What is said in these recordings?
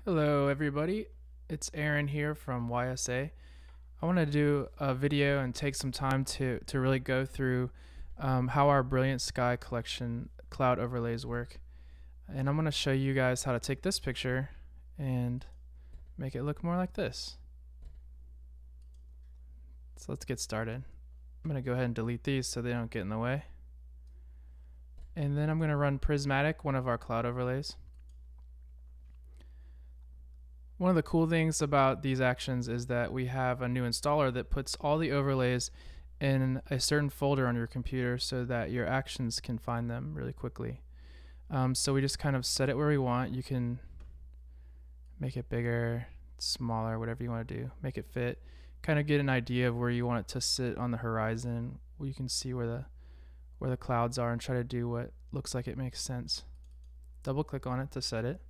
Hello everybody, it's Aaron here from YSA. I want to do a video and take some time to really go through how our Brilliant Sky collection cloud overlays work. And I'm going to show you guys how to take this picture and make it look more like this. So let's get started. I'm going to go ahead and delete these so they don't get in the way. And then I'm going to run Prismatic, one of our cloud overlays. One of the cool things about these actions is that we have a new installer that puts all the overlays in a certain folder on your computer so that your actions can find them really quickly. So we just kind of set it where we want. You can make it bigger, smaller, whatever you want to do. Make it fit. Kind of get an idea of where you want it to sit on the horizon. You can see where the clouds are and try to do what looks like it makes sense. Double click on it to set it.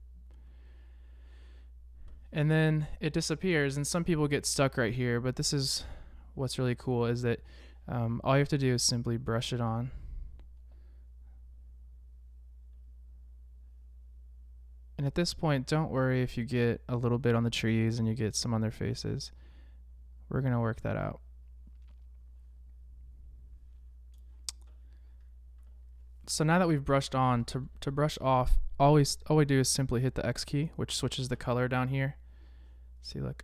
And then it disappears, and some people get stuck right here, but this is what's really cool, is that all you have to do is simply brush it on. And at this point, don't worry if you get a little bit on the trees and you get some on their faces. We're going to work that out. So now that we've brushed on, to brush off, all we do is simply hit the X key, which switches the color down here. See, look.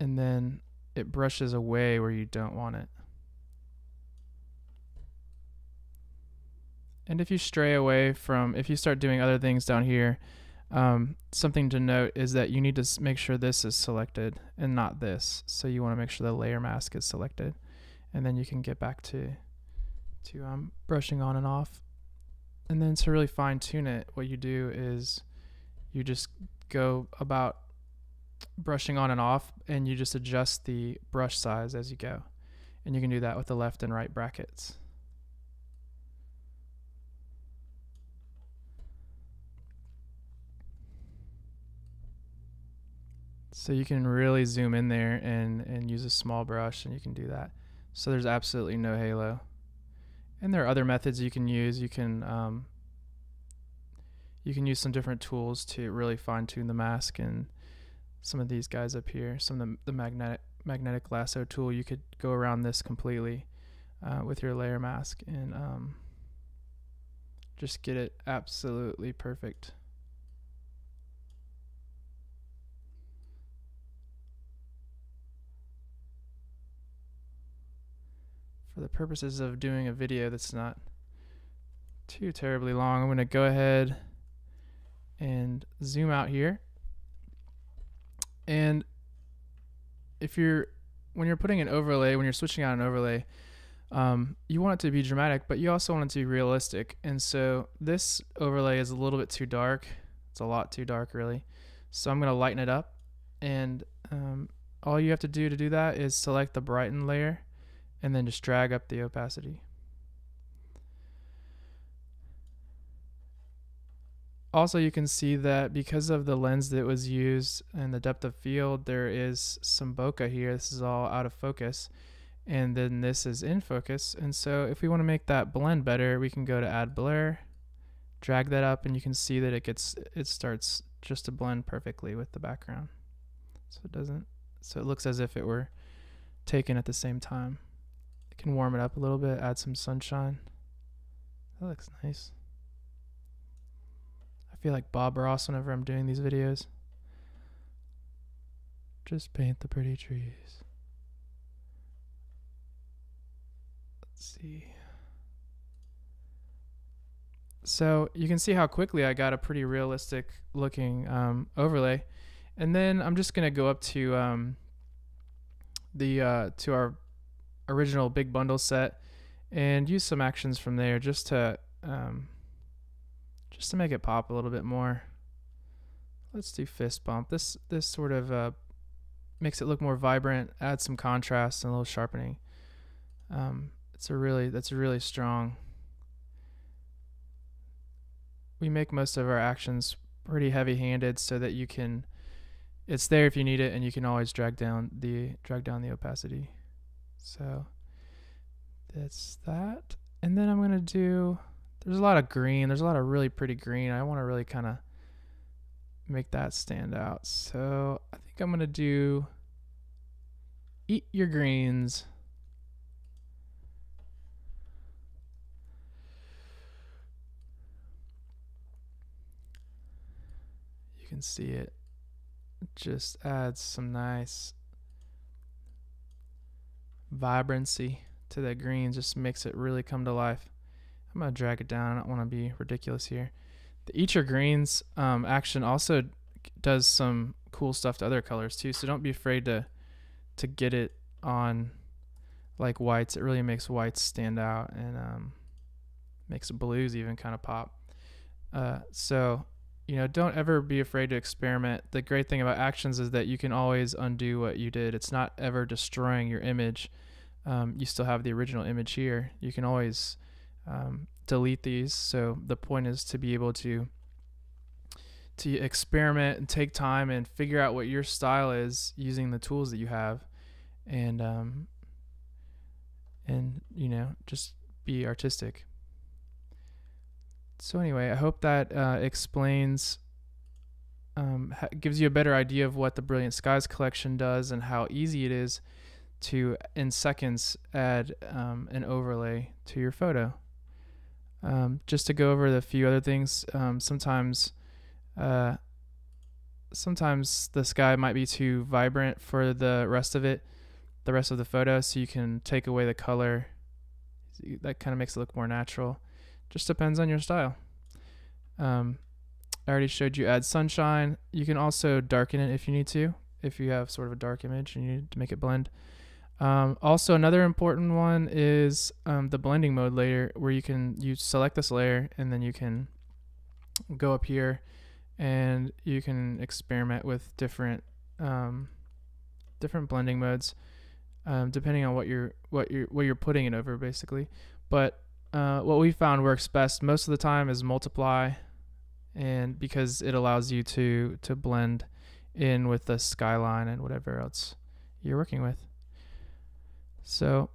And then it brushes away where you don't want it. And if you stray away from, if you start doing other things down here, something to note is that you need to make sure this is selected and not this. So you want to make sure the layer mask is selected. And then you can get back to brushing on and off. And then to really fine tune it, what you do is you just go about brushing on and off, and you just adjust the brush size as you go. And you can do that with the left and right brackets. So you can really zoom in there and use a small brush, and you can do that. So there's absolutely no halo. And there are other methods you can use. You can use some different tools to really fine tune the mask, and some of these guys up here, some of the magnetic lasso tool, you could go around this completely with your layer mask and just get it absolutely perfect. For the purposes of doing a video that's not too terribly long, I'm going to go ahead and zoom out here. And when you're putting an overlay, when you're switching out an overlay, you want it to be dramatic, but you also want it to be realistic. And so this overlay is a little bit too dark. It's a lot too dark, really. So I'm going to lighten it up. And all you have to do that is select the brighten layer and then just drag up the opacity. Also, you can see that because of the lens that was used and the depth of field, there is some bokeh here. This is all out of focus, and then this is in focus. And so if we want to make that blend better, we can go to add blur, drag that up, and you can see that it starts just to blend perfectly with the background. So it looks as if it were taken at the same time. You can warm it up a little bit, add some sunshine. That looks nice. I feel like Bob Ross whenever I'm doing these videos. Just paint the pretty trees. Let's see. So you can see how quickly I got a pretty realistic looking overlay. And then I'm just going to go up to our original big bundle set and use some actions from there just to make it pop a little bit more. Let's do fist bump. This sort of makes it look more vibrant, adds some contrast and a little sharpening. That's really strong. We make most of our actions pretty heavy-handed so that it's there if you need it, and you can always drag down the opacity. So that's that. And then I'm going to do, there's a lot of green. There's a lot of really pretty green. I want to really kind of make that stand out. So I think I'm gonna do eat your greens. You can see it. It just adds some nice vibrancy to that green, just makes it really come to life. I'm gonna drag it down. I don't want to be ridiculous here. The Eat Your Greens action also does some cool stuff to other colors too, so don't be afraid to get it on like whites. It really makes whites stand out, and makes blues even kind of pop. So don't ever be afraid to experiment. The great thing about actions is that you can always undo what you did. It's not ever destroying your image. You still have the original image here. You can always delete these. So the point is to be able to experiment and take time and figure out what your style is using the tools that you have, and just be artistic. So anyway, I hope that explains, gives you a better idea of what the Brilliant Skies collection does and how easy it is to, in seconds, add an overlay to your photo. Just to go over the few other things, sometimes the sky might be too vibrant for the rest of the photo, so you can take away the color. That kind of makes it look more natural. Just depends on your style. I already showed you add sunshine. You can also darken it if you need to, if you have sort of a dark image and you need to make it blend. Also, another important one is the blending mode layer, where you select this layer and then you can go up here and you can experiment with different blending modes, depending on what you're putting it over, basically. But what we found works best most of the time is multiply, and because it allows you to blend in with the skyline and whatever else you're working with. So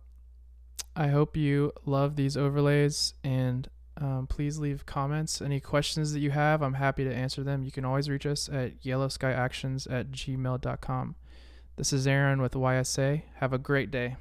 I hope you love these overlays, and please leave comments. Any questions that you have, I'm happy to answer them. You can always reach us at yellowskyactions@gmail.com. This is Aron with YSA. Have a great day.